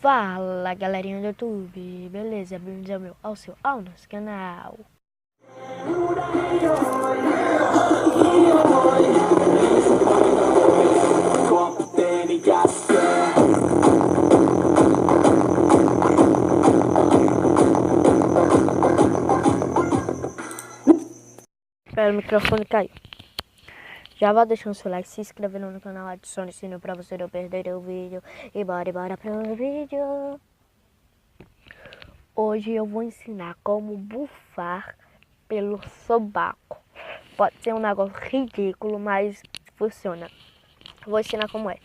Fala galerinha do YouTube, beleza? Bem-vindo ao nosso canal. Espera o microfone cair. Já vai deixando seu like, se inscrevendo no canal, adicione o sininho pra você não perder o vídeo. E bora pro vídeo. Hoje eu vou ensinar como bufar pelo sobaco. Pode ser um negócio ridículo, mas funciona. Vou ensinar como é.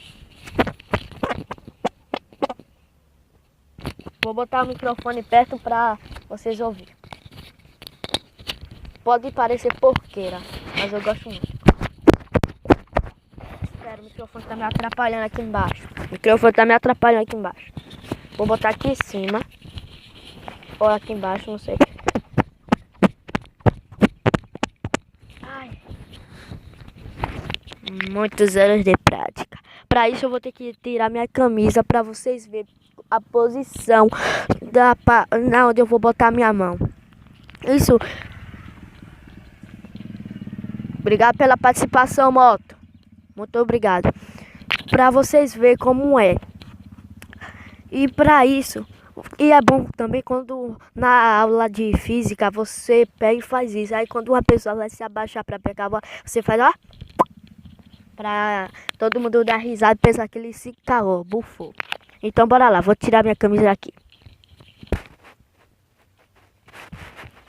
Vou botar o microfone perto pra vocês ouvirem. Pode parecer porqueira, mas eu gosto muito. Espera, o microfone tá me atrapalhando aqui embaixo. Vou botar aqui em cima. Ou aqui embaixo, não sei. Ai. Muitos anos de prática. Para isso eu vou ter que tirar minha camisa para vocês verem a posição na onde eu vou botar minha mão. Isso. Obrigado pela participação, moto. Muito obrigado. Para vocês verem como é. E para isso, e é bom também quando na aula de física você pega e faz isso. Aí quando uma pessoa vai se abaixar para pegar a bola, você faz ó. Pra todo mundo dar risada e pensar que ele se calou, bufou. Então bora lá, vou tirar minha camisa aqui.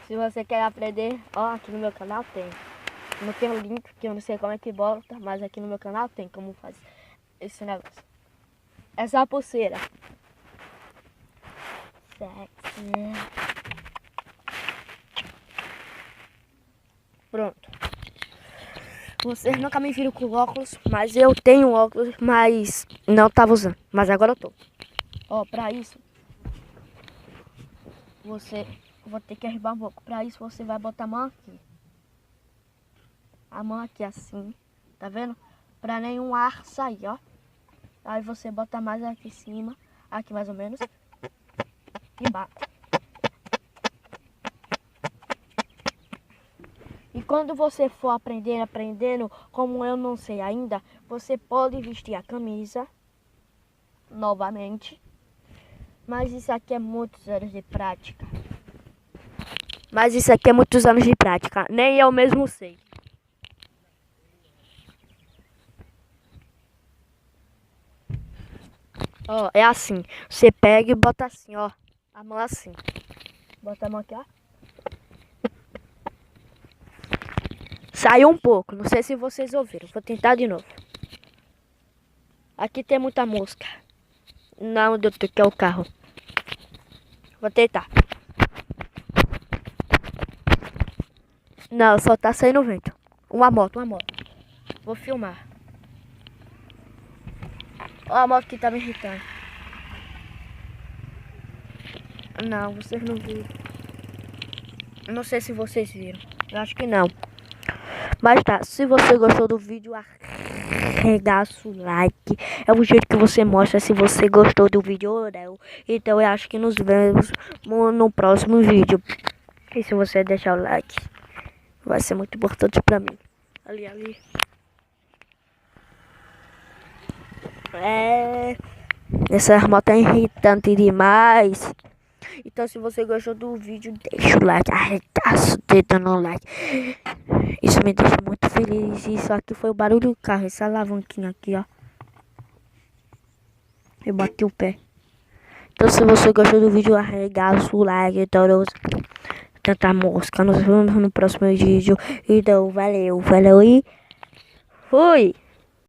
Se você quer aprender, ó, aqui no meu canal tem. Não tem o link, que eu não sei como é que bota, mas aqui no meu canal tem como fazer esse negócio. Essa pulseira. Sexy. Pronto. Vocês nunca me viram com óculos, mas eu tenho óculos, mas não tava usando. Mas agora eu tô. Ó, pra isso, vou ter que arribar um pouco. Pra isso, você vai botar a mão aqui. A mão aqui assim, tá vendo? Pra nenhum ar sair, ó. Aí você bota mais aqui em cima, aqui mais ou menos, e bate. E quando você for aprendendo, como eu não sei ainda, você pode vestir a camisa novamente. Mas isso aqui é muitos anos de prática. Nem eu mesmo sei. Ó, é assim. Você pega e bota assim, ó. A mão assim. Bota a mão aqui, ó. Saiu um pouco, não sei se vocês ouviram. Vou tentar de novo. Aqui tem muita mosca. Não, doutor, que é o carro. Vou tentar. Não, só tá saindo vento. Uma moto. Vou filmar. Ó a moto que tá me irritando. Não, vocês não viram. Não sei se vocês viram. Eu acho que não. Mas tá, se você gostou do vídeo, arregaça o like. É o jeito que você mostra se você gostou do vídeo ou não. Então eu acho que nos vemos no próximo vídeo. E se você deixar o like, vai ser muito importante pra mim. Ali. Essa moto é irritante demais. Então se você gostou do vídeo, deixa o like, arregaça o dedo no like. Isso me deixa muito feliz. Isso aqui foi o barulho do carro, essa alavanquinha aqui, ó. Eu bati o pé. Então se você gostou do vídeo, arregaça o like, tanta mosca. Nos vemos no próximo vídeo. Então valeu e fui.